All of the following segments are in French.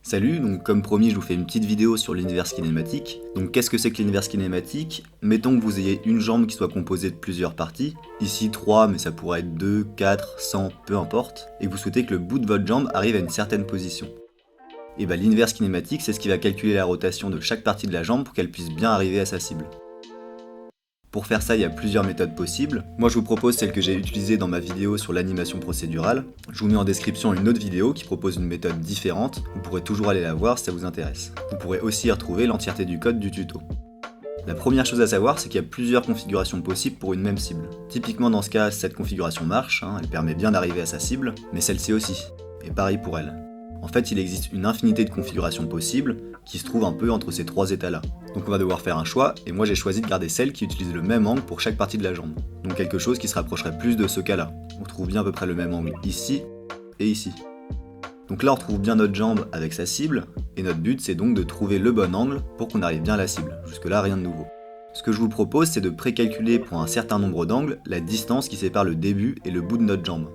Salut, donc comme promis, je vous fais une petite vidéo sur l'univers kinématique. Donc qu'est-ce que c'est que l'univers kinématique? Mettons que vous ayez une jambe qui soit composée de plusieurs parties, ici 3, mais ça pourrait être 2, 4, 100, peu importe, et que vous souhaitez que le bout de votre jambe arrive à une certaine position. Et bien l'univers kinématique, c'est ce qui va calculer la rotation de chaque partie de la jambe pour qu'elle puisse bien arriver à sa cible. Pour faire ça, il y a plusieurs méthodes possibles. Moi, je vous propose celle que j'ai utilisée dans ma vidéo sur l'animation procédurale. Je vous mets en description une autre vidéo qui propose une méthode différente. Vous pourrez toujours aller la voir si ça vous intéresse. Vous pourrez aussi y retrouver l'entièreté du code du tuto. La première chose à savoir, c'est qu'il y a plusieurs configurations possibles pour une même cible. Typiquement, dans ce cas, cette configuration marche, elle permet bien d'arriver à sa cible, mais celle-ci aussi. Et pareil pour elle. En fait, il existe une infinité de configurations possibles qui se trouvent un peu entre ces trois états-là. Donc on va devoir faire un choix, et moi j'ai choisi de garder celle qui utilise le même angle pour chaque partie de la jambe. Donc quelque chose qui se rapprocherait plus de ce cas-là. On trouve bien à peu près le même angle ici et ici. Donc là on retrouve bien notre jambe avec sa cible, et notre but c'est donc de trouver le bon angle pour qu'on arrive bien à la cible. Jusque là rien de nouveau. Ce que je vous propose c'est de précalculer pour un certain nombre d'angles la distance qui sépare le début et le bout de notre jambe.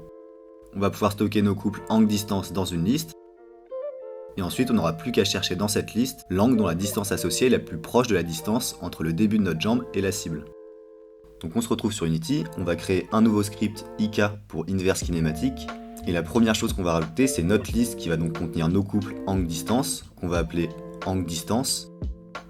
On va pouvoir stocker nos couples angle-distance dans une liste, et ensuite on n'aura plus qu'à chercher dans cette liste l'angle dont la distance associée est la plus proche de la distance entre le début de notre jambe et la cible. Donc on se retrouve sur Unity, on va créer un nouveau script IK pour Inverse Kinématique, et la première chose qu'on va rajouter c'est notre liste qui va donc contenir nos couples angle-distance, qu'on va appeler angle-distance,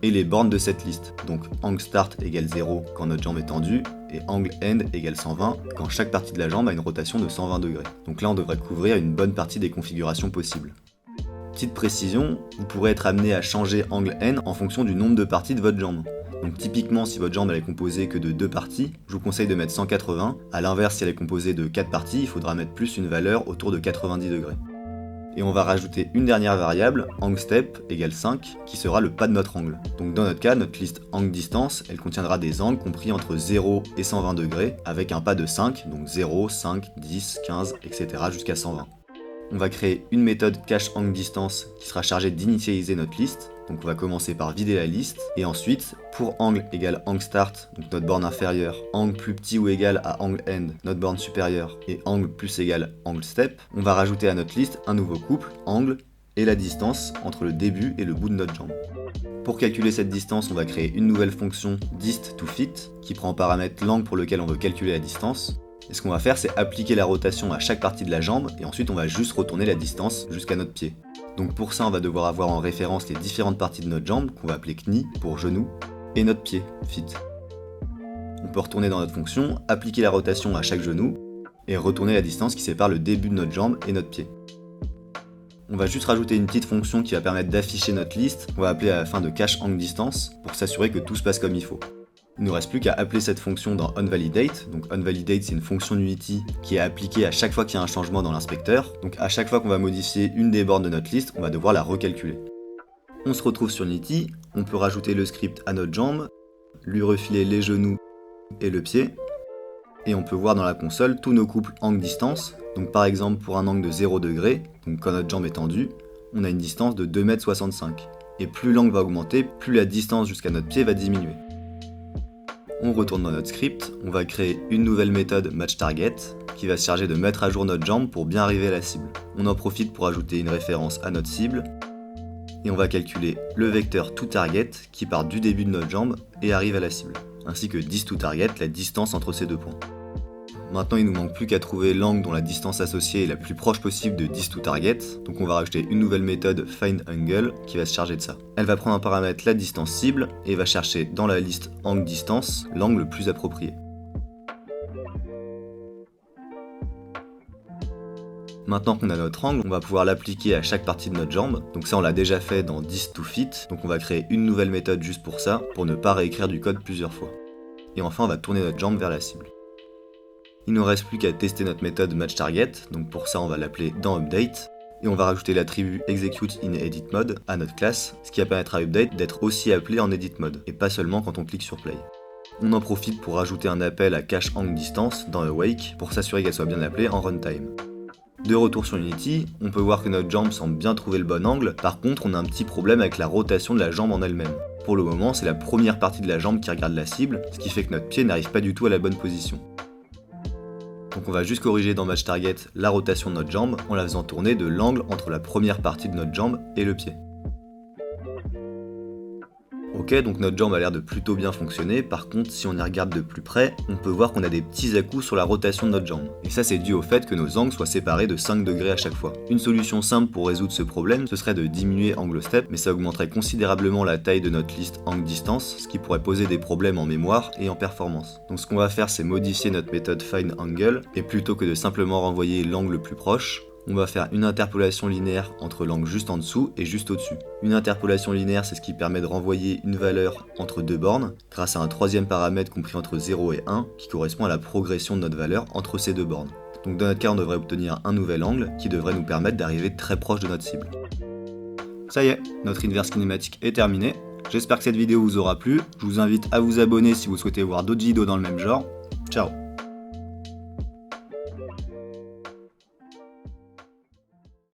et les bornes de cette liste, donc angle start égale 0 quand notre jambe est tendue, et angle end égale 120 quand chaque partie de la jambe a une rotation de 120 degrés. Donc là on devrait couvrir une bonne partie des configurations possibles. Petite précision, vous pourrez être amené à changer angle N en fonction du nombre de parties de votre jambe. Donc typiquement si votre jambe elle est composée que de 2 parties, je vous conseille de mettre 180, à l'inverse si elle est composée de 4 parties, il faudra mettre plus une valeur autour de 90 degrés. Et on va rajouter une dernière variable, angle step égale 5, qui sera le pas de notre angle. Donc dans notre cas, notre liste angle distance, elle contiendra des angles compris entre 0 et 120 degrés, avec un pas de 5, donc 0, 5, 10, 15, etc. jusqu'à 120. On va créer une méthode cacheAngleDistance qui sera chargée d'initialiser notre liste. Donc on va commencer par vider la liste, et ensuite, pour angle égale angle start, donc notre borne inférieure, angle plus petit ou égal à angle end, notre borne supérieure, et angle plus égal angle step, on va rajouter à notre liste un nouveau couple, angle, et la distance entre le début et le bout de notre jambe. Pour calculer cette distance, on va créer une nouvelle fonction distToFit, qui prend en paramètre l'angle pour lequel on veut calculer la distance. Et ce qu'on va faire, c'est appliquer la rotation à chaque partie de la jambe, et ensuite on va juste retourner la distance jusqu'à notre pied. Donc pour ça, on va devoir avoir en référence les différentes parties de notre jambe, qu'on va appeler knie pour genou, et notre pied, feet. On peut retourner dans notre fonction, appliquer la rotation à chaque genou, et retourner la distance qui sépare le début de notre jambe et notre pied. On va juste rajouter une petite fonction qui va permettre d'afficher notre liste, qu'on va appeler à la fin de cacheAngleDistance, pour s'assurer que tout se passe comme il faut. Il ne nous reste plus qu'à appeler cette fonction dans onValidate. Donc onValidate, c'est une fonction Unity qui est appliquée à chaque fois qu'il y a un changement dans l'inspecteur. Donc à chaque fois qu'on va modifier une des bornes de notre liste, on va devoir la recalculer. On se retrouve sur Unity, on peut rajouter le script à notre jambe, lui refiler les genoux et le pied, et on peut voir dans la console tous nos couples angle-distance. Donc par exemple pour un angle de 0 degré, donc quand notre jambe est tendue, on a une distance de 2,65 m. Et plus l'angle va augmenter, plus la distance jusqu'à notre pied va diminuer. On retourne dans notre script, on va créer une nouvelle méthode matchTarget qui va se charger de mettre à jour notre jambe pour bien arriver à la cible. On en profite pour ajouter une référence à notre cible, et on va calculer le vecteur toTarget qui part du début de notre jambe et arrive à la cible, ainsi que distToTarget, la distance entre ces deux points. Maintenant il nous manque plus qu'à trouver l'angle dont la distance associée est la plus proche possible de distToTarget, donc on va rajouter une nouvelle méthode findAngle qui va se charger de ça. Elle va prendre en paramètre la distance cible et va chercher dans la liste angle-distance l'angle le plus approprié. Maintenant qu'on a notre angle, on va pouvoir l'appliquer à chaque partie de notre jambe, donc ça on l'a déjà fait dans distToFit, donc on va créer une nouvelle méthode juste pour ça, pour ne pas réécrire du code plusieurs fois. Et enfin on va tourner notre jambe vers la cible. Il ne nous reste plus qu'à tester notre méthode matchTarget, donc pour ça on va l'appeler dans Update, et on va rajouter l'attribut Execute in Edit Mode à notre classe, ce qui va permettre à Update d'être aussi appelé en Edit Mode, et pas seulement quand on clique sur Play. On en profite pour rajouter un appel à cacheAngleDistance dans Awake, pour s'assurer qu'elle soit bien appelée en runtime. De retour sur Unity, on peut voir que notre jambe semble bien trouver le bon angle, par contre on a un petit problème avec la rotation de la jambe en elle-même. Pour le moment, c'est la première partie de la jambe qui regarde la cible, ce qui fait que notre pied n'arrive pas du tout à la bonne position. Donc on va juste corriger dans Match Target la rotation de notre jambe en la faisant tourner de l'angle entre la première partie de notre jambe et le pied. Ok, donc notre jambe a l'air de plutôt bien fonctionner. Par contre, si on y regarde de plus près, on peut voir qu'on a des petits à-coups sur la rotation de notre jambe. Et ça, c'est dû au fait que nos angles soient séparés de 5 degrés à chaque fois. Une solution simple pour résoudre ce problème, ce serait de diminuer angle step, mais ça augmenterait considérablement la taille de notre liste angle distance, ce qui pourrait poser des problèmes en mémoire et en performance. Donc ce qu'on va faire, c'est modifier notre méthode find angle, et plutôt que de simplement renvoyer l'angle le plus proche, on va faire une interpolation linéaire entre l'angle juste en dessous et juste au-dessus. Une interpolation linéaire, c'est ce qui permet de renvoyer une valeur entre deux bornes grâce à un troisième paramètre compris entre 0 et 1 qui correspond à la progression de notre valeur entre ces deux bornes. Donc dans notre cas, on devrait obtenir un nouvel angle qui devrait nous permettre d'arriver très proche de notre cible. Ça y est, notre inverse kinématique est terminée. J'espère que cette vidéo vous aura plu. Je vous invite à vous abonner si vous souhaitez voir d'autres vidéos dans le même genre. Ciao!